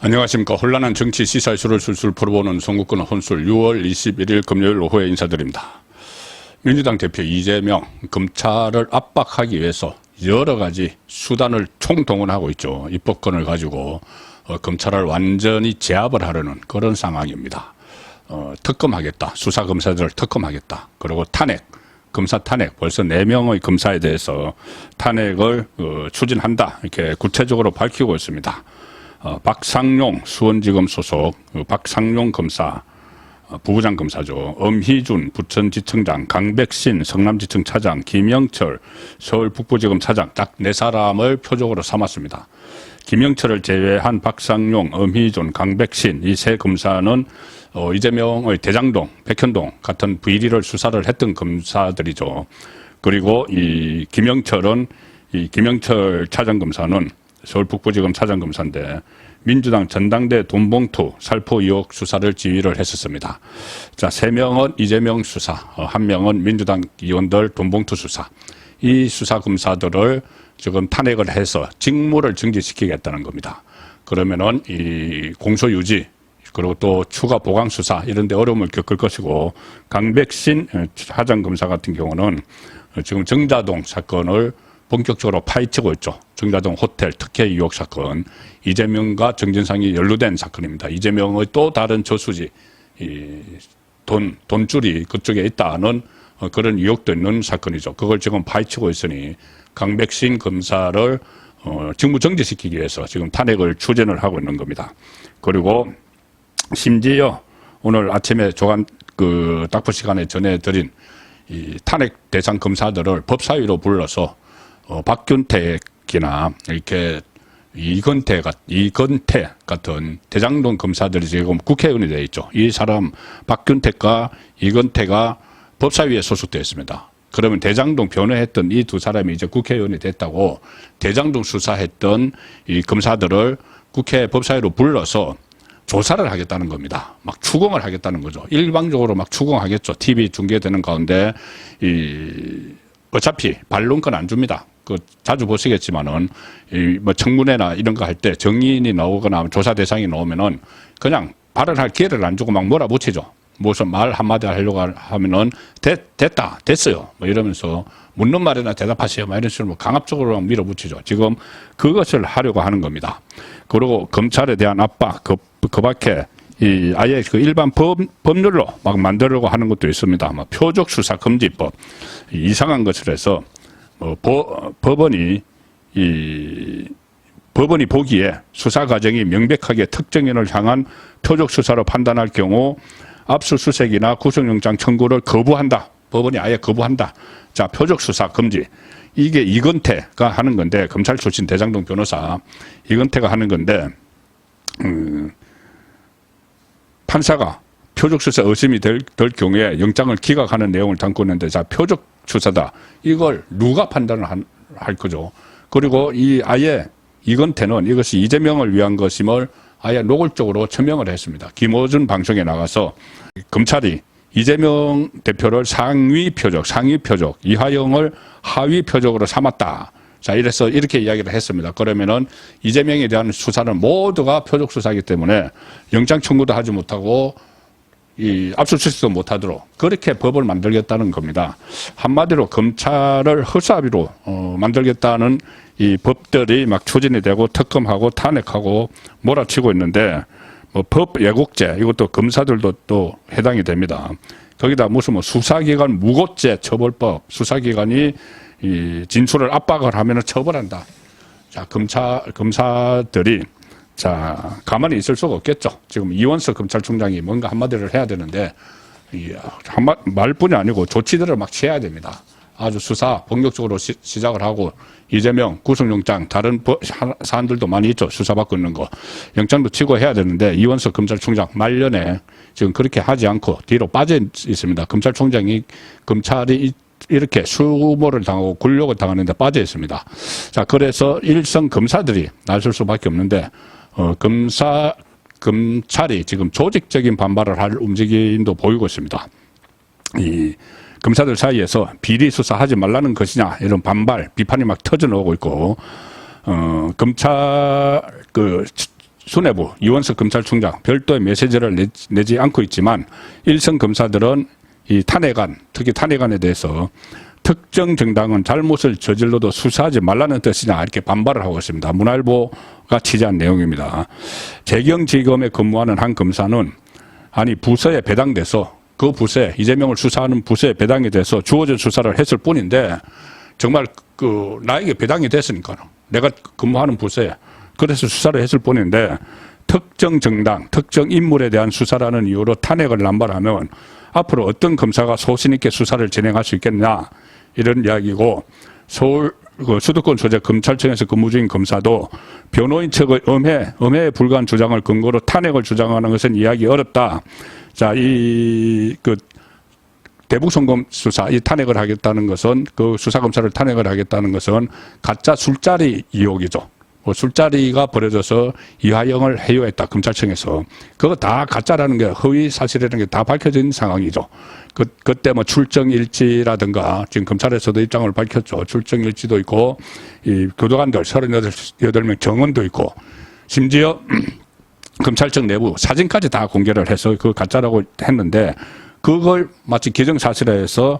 안녕하십니까. 혼란한 정치 시사이슈를 술술 풀어보는 송국근 혼술 6월 21일 금요일 오후에 인사드립니다. 민주당 대표 이재명 검찰을 압박하기 위해서 여러 가지 수단을 총동원하고 있죠. 입법권을 가지고 검찰을 완전히 제압을 하려는 그런 상황입니다. 특검하겠다. 수사검사들을 특검하겠다. 그리고 탄핵. 검사 탄핵, 벌써 4명의 검사에 대해서 탄핵을 추진한다. 이렇게 구체적으로 밝히고 있습니다. 박상용 수원지검 소속 박상용 검사, 부부장 검사죠. 엄희준 부천지청장, 강백신 성남지청 차장, 김영철 서울 북부지검 차장, 딱 4사람을 표적으로 삼았습니다. 김영철을 제외한 박상용, 엄희준, 강백신 이 3검사는 이재명의 대장동, 백현동 같은 비리를 수사를 했던 검사들이죠. 그리고 이 김영철은 김영철 차장검사는 서울 북부지검 차장검사인데 민주당 전당대 돈봉투 살포 의혹 수사를 지휘를 했었습니다. 자, 3명은 이재명 수사, 1명은 민주당 의원들 돈봉투 수사. 이 수사검사들을 지금 탄핵을 해서 직무를 정지시키겠다는 겁니다. 그러면은 이 공소유지 그리고 또 추가 보강 수사 이런 데 어려움을 겪을 것이고, 강백신 차장검사 같은 경우는 지금 정자동 사건을 본격적으로 파헤치고 있죠. 정자동 호텔 특혜 의혹 사건, 이재명과 정진상이 연루된 사건입니다. 이재명의 또 다른 저수지, 돈줄이 그쪽에 있다는 그런 의혹도 있는 사건이죠. 그걸 지금 파헤치고 있으니 강백신 검사를 직무 정지시키기 위해서 지금 탄핵을 추진을 하고 있는 겁니다. 그리고 심지어 오늘 아침에 조간 딱보 시간에 전해드린 이 탄핵 대상 검사들을 법사위로 불러서 박균택이나 이렇게 이건태 같은 대장동 검사들이 지금 국회의원이 되어 있죠. 이 사람 박균택과 이건태가 법사위에 소속되어 있습니다. 그러면 대장동 변호했던 이 2사람이 이제 국회의원이 됐다고 대장동 수사했던 이 검사들을 국회 법사위로 불러서 조사를 하겠다는 겁니다. 막 추궁을 하겠다는 거죠. 일방적으로 막 추궁하겠죠. TV 중계되는 가운데 어차피 반론권 안 줍니다. 자주 보시겠지만은 뭐 청문회나 이런 거 할 때 정인이 나오거나 조사 대상이 나오면은 그냥 발언할 기회를 안 주고 막 몰아붙이죠. 무슨 말 한마디 하려고 하면은 됐어요. 뭐 이러면서 묻는 말이나 대답하세요. 뭐 이런 식으로 강압적으로 밀어붙이죠. 지금 그것을 하려고 하는 겁니다. 그리고 검찰에 대한 압박, 그 밖에 아예 그 일반 법률로 막 만들려고 하는 것도 있습니다. 뭐 표적 수사 금지법, 이상한 것을 해서 법원이 보기에 수사 과정이 명백하게 특정인을 향한 표적 수사로 판단할 경우 압수수색이나 구속영장 청구를 거부한다. 법원이 아예 거부한다. 자, 표적 수사 금지. 이게 이건태가 하는 건데, 검찰 출신 대장동 변호사 이건태가 하는 건데, 판사가 표적 수사 의심이 될 경우에 영장을 기각하는 내용을 담고 있는데, 자, 표적 수사다. 이걸 누가 판단을 할 거죠. 그리고 아예 이건태는 이것이 이재명을 위한 것임을 아예 노골적으로 천명을 했습니다. 김어준 방송에 나가서 검찰이 이재명 대표를 상위 표적, 이화영을 하위 표적으로 삼았다. 자, 이래서 이렇게 이야기를 했습니다. 그러면은 이재명에 대한 수사는 모두가 표적 수사이기 때문에 영장 청구도 하지 못하고 압수수색도 못하도록 그렇게 법을 만들겠다는 겁니다. 한마디로 검찰을 허수아비로 만들겠다는 이 법들이 막 추진이 되고 특검하고 탄핵하고 몰아치고 있는데, 뭐 법 왜곡죄 이것도 검사들도 또 해당이 됩니다. 거기다 무슨 뭐 수사기관 무고죄 처벌법, 수사기관이 진술을 압박을 하면 처벌한다. 자, 검사들이 가만히 있을 수가 없겠죠. 지금 이원석 검찰총장이 뭔가 한마디를 해야 되는데, 말뿐이 아니고 조치들을 막 취해야 됩니다. 아주 수사 본격적으로 시작을 하고, 이재명 구속영장 다른 사안들도 많이 있죠. 수사받고 있는 거. 영장도 치고 해야 되는데, 이원석 검찰총장 말년에 지금 그렇게 하지 않고 뒤로 빠져 있습니다. 검찰이 이렇게 수모를 당하고 굴욕을 당하는데 빠져 있습니다. 자, 그래서 일선 검사들이 나설 수밖에 없는데, 검찰이 지금 조직적인 반발을 할 움직임도 보이고 있습니다. 검사들 사이에서 비리 수사하지 말라는 것이냐 이런 반발, 비판이 막 터져 나오고 있고, 검찰 수뇌부, 이원석 검찰총장 별도의 메시지를 내지 않고 있지만 일선 검사들은 이 탄핵안, 특히 탄핵안에 대해서 특정 정당은 잘못을 저질러도 수사하지 말라는 뜻이냐 이렇게 반발을 하고 있습니다. 문화일보가 취재한 내용입니다. 재경지검에 근무하는 한 검사는 아니 부서에 배당돼서 그 부서에 이재명을 수사하는 부서에 배당이 돼서 주어진 수사를 했을 뿐인데 정말 그 나에게 배당이 됐으니까 내가 근무하는 부서에 그래서 수사를 했을 뿐인데 특정 정당, 특정 인물에 대한 수사라는 이유로 탄핵을 남발하면 앞으로 어떤 검사가 소신 있게 수사를 진행할 수 있겠냐 이런 이야기고 서울 수도권 소재 검찰청에서 근무 중인 검사도 변호인 측의 엄해에 불과한 주장을 근거로 탄핵을 주장하는 것은 이해하기 어렵다. 자, 대북 송금 수사, 이 탄핵을 하겠다는 것은 그 수사검사를 탄핵을 하겠다는 것은 가짜 술자리 의혹이죠. 술자리가 벌어져서 이화영을 해요했다 검찰청에서 그거 다 가짜라는 게 허위 사실이라는 게 다 밝혀진 상황이죠. 그때 뭐 출정일지라든가 지금 검찰에서도 입장을 밝혔죠. 출정일지도 있고 이 교도관들 38명 정원도 있고 심지어 검찰청 내부 사진까지 다 공개를 해서 그 가짜라고 했는데 그걸 마치 기정사실화해서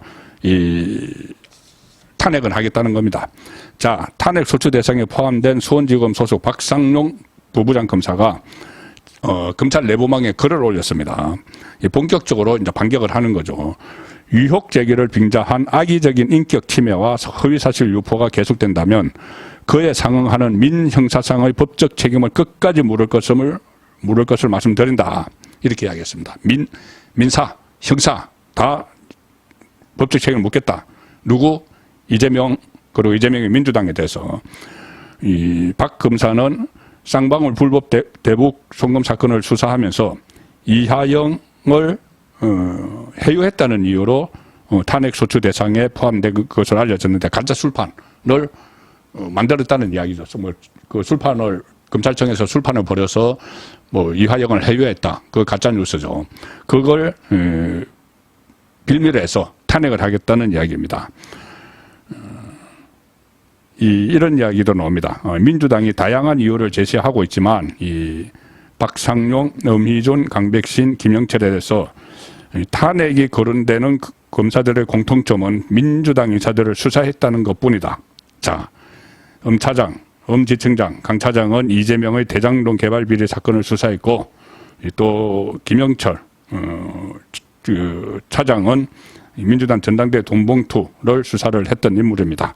탄핵을 하겠다는 겁니다. 자, 탄핵 소추 대상에 포함된 수원지검 소속 박상용 부부장 검사가 검찰 내부망에 글을 올렸습니다. 본격적으로 이제 반격을 하는 거죠. 의혹 제기를 빙자한 악의적인 인격 침해와 허위사실 유포가 계속된다면 그에 상응하는 민형사상의 법적 책임을 끝까지 물을 것을 말씀드린다. 이렇게 이야기했습니다. 민사, 형사 다 법적 책임을 묻겠다. 누구? 이재명 그리고 이재명의 민주당에 대해서 이 박 검사는 쌍방울 불법 대북 송금 사건을 수사하면서 이하영을 해유했다는 이유로 탄핵 소추 대상에 포함된 것을 알려졌는데 가짜 술판을 만들었다는 이야기죠. 그 술판을 검찰청에서 술판을 벌여서 뭐 이하영을 해유했다. 그 가짜 뉴스죠. 그걸 빌미로 해서 탄핵을 하겠다는 이야기입니다. 이런 이야기도 나옵니다. 민주당이 다양한 이유를 제시하고 있지만 이 박상용, 엄희준, 강백신, 김영철에 대해서 탄핵이 거론되는 검사들의 공통점은 민주당 인사들을 수사했다는 것뿐이다. 자, 엄 차장, 엄 지청장, 강 차장은 이재명의 대장동 개발 비리 사건을 수사했고 또 김영철 차장은 민주당 전당대 돈봉투를 수사를 했던 인물입니다.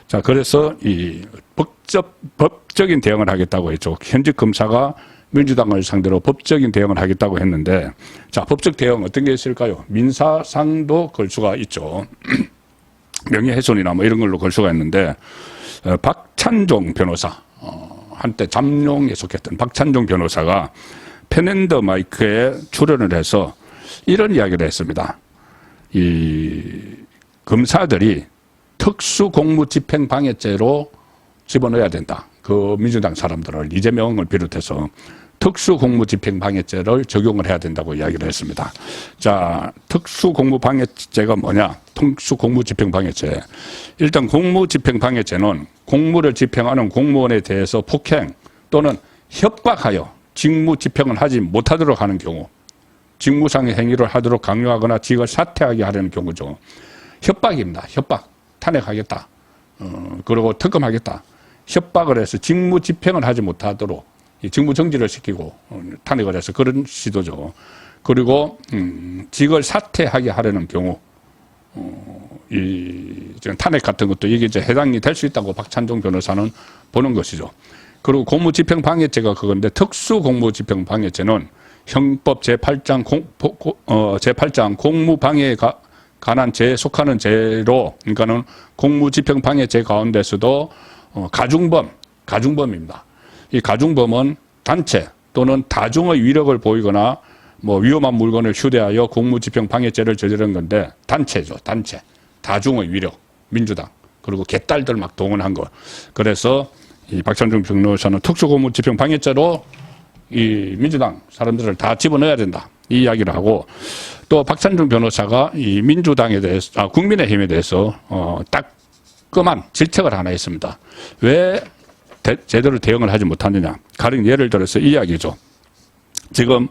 자, 그래서 이 법적인 대응을 하겠다고 했죠. 현직 검사가 민주당을 상대로 법적인 대응을 하겠다고 했는데, 자, 법적 대응 어떤 게 있을까요? 민사상도 걸 수가 있죠. 명예훼손이나 뭐 이런 걸로 걸 수가 있는데, 박찬종 변호사, 한때 잠룡에 속했던 박찬종 변호사가 펜앤더 마이크에 출연을 해서 이런 이야기를 했습니다. 이 검사들이 특수공무집행방해죄로 집어넣어야 된다. 그 민주당 사람들을 이재명을 비롯해서 특수공무집행방해죄를 적용을 해야 된다고 이야기를 했습니다. 자, 특수공무방해죄가 뭐냐? 특수공무집행방해죄. 일단 공무집행방해죄는 공무를 집행하는 공무원에 대해서 폭행 또는 협박하여 직무집행을 하지 못하도록 하는 경우, 직무상의 행위를 하도록 강요하거나 직을 사퇴하게 하려는 경우죠. 협박입니다. 협박. 탄핵하겠다. 그리고 특검하겠다. 협박을 해서 직무 집행을 하지 못하도록 직무 정지를 시키고 탄핵을 해서 그런 시도죠. 그리고 직을 사퇴하게 하려는 경우 지금 탄핵 같은 것도 이게 이제 해당이 될 수 있다고 박찬종 변호사는 보는 것이죠. 그리고 공무집행방해죄가 그건데 특수공무집행방해죄는 형법 제8장 공무방해에 관한 죄에 속하는 죄로, 그러니까는 공무집행방해죄 가운데서도 가중범입니다. 이 가중범은 단체 또는 다중의 위력을 보이거나 뭐 위험한 물건을 휴대하여 공무집행방해죄를 저지른 건데 단체죠, 단체. 다중의 위력, 민주당 그리고 개딸들 막 동원한 거. 그래서 이 박찬종 변호사는 특수공무집행방해죄로 이 민주당 사람들을 다 집어넣어야 된다. 이 이야기를 하고 또 박찬종 변호사가 이 민주당에 대해서, 국민의힘에 대해서 따끔한 질책을 하나 했습니다. 왜 제대로 대응을 하지 못하느냐. 가령 예를 들어서 이 이야기죠. 지금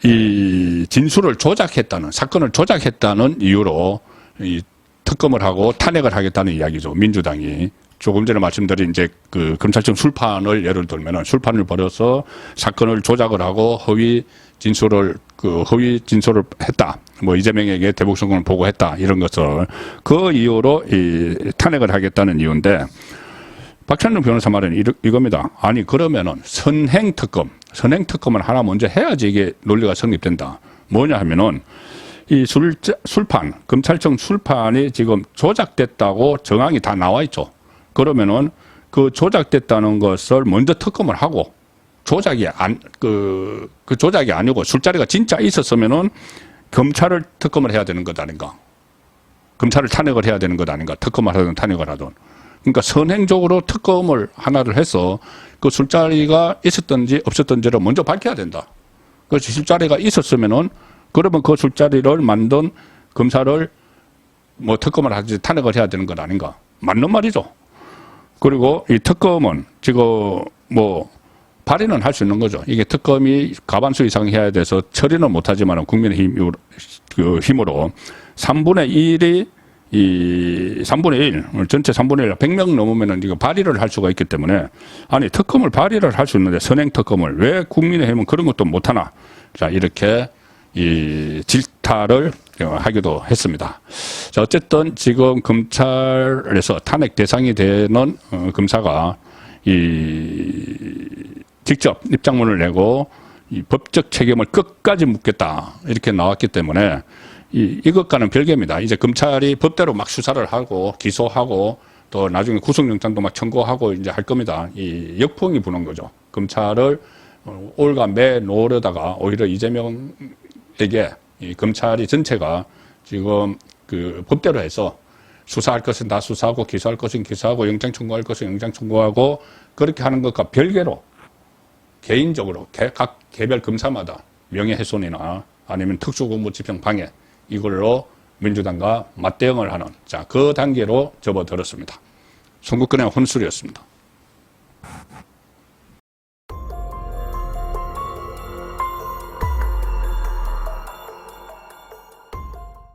이 진술을 조작했다는, 사건을 조작했다는 이유로 이 특검을 하고 탄핵을 하겠다는 이야기죠. 민주당이. 조금 전에 말씀드린 이제 그 검찰청 술판을 예를 들면은 술판을 벌여서 사건을 조작을 하고 허위 진술을 했다. 뭐 이재명에게 대북 성공을 보고했다. 이런 것을 그 이유로 이 탄핵을 하겠다는 이유인데, 박찬종 변호사 말은 이겁니다. 아니 그러면은 선행특검을 하나 먼저 해야지 이게 논리가 성립된다. 뭐냐 하면은 이 술판, 검찰청 술판이 지금 조작됐다고 정황이 다 나와 있죠. 그러면은 그 조작됐다는 것을 먼저 특검을 하고, 조작이 조작이 아니고 술자리가 진짜 있었으면은 검찰을 특검을 해야 되는 것 아닌가. 검찰을 탄핵을 해야 되는 것 아닌가. 특검을 하든 탄핵을 하든. 그러니까 선행적으로 특검을 하나를 해서 그 술자리가 있었던지 없었던지를 먼저 밝혀야 된다. 그래서 술자리가 있었으면은 그러면 그 술자리를 만든 검사를 뭐 특검을 하지 탄핵을 해야 되는 것 아닌가. 맞는 말이죠. 그리고 이 특검은 지금 뭐 발의는 할 수 있는 거죠. 이게 특검이 과반수 이상 해야 돼서 처리는 못하지만 국민의 힘으로 3분의 1이 전체 3분의 1, 100명 넘으면은 이거 발의를 할 수가 있기 때문에, 아니, 특검을 발의를 할 수 있는데 선행 특검을 왜 국민의힘은 그런 것도 못하나. 자, 이렇게 이 질타를 하기도 했습니다. 자, 어쨌든 지금 검찰에서 탄핵 대상이 되는 검사가 직접 입장문을 내고 이 법적 책임을 끝까지 묻겠다 이렇게 나왔기 때문에 이것과는 별개입니다. 이제 검찰이 법대로 막 수사를 하고 기소하고 또 나중에 구속영장도 막 청구하고 이제 할 겁니다. 이 역풍이 부는 거죠. 검찰을 올가매 놓으려다가 오히려 이재명에게 이 검찰이 전체가 지금 그 법대로 해서 수사할 것은 다 수사하고 기소할 것은 기소하고 영장 청구할 것은 영장 청구하고 그렇게 하는 것과 별개로 개인적으로 각 개별 검사마다 명예훼손이나 아니면 특수공무집행 방해 이걸로 민주당과 맞대응을 하는 그 단계로 접어들었습니다. 송국근의 혼술이었습니다.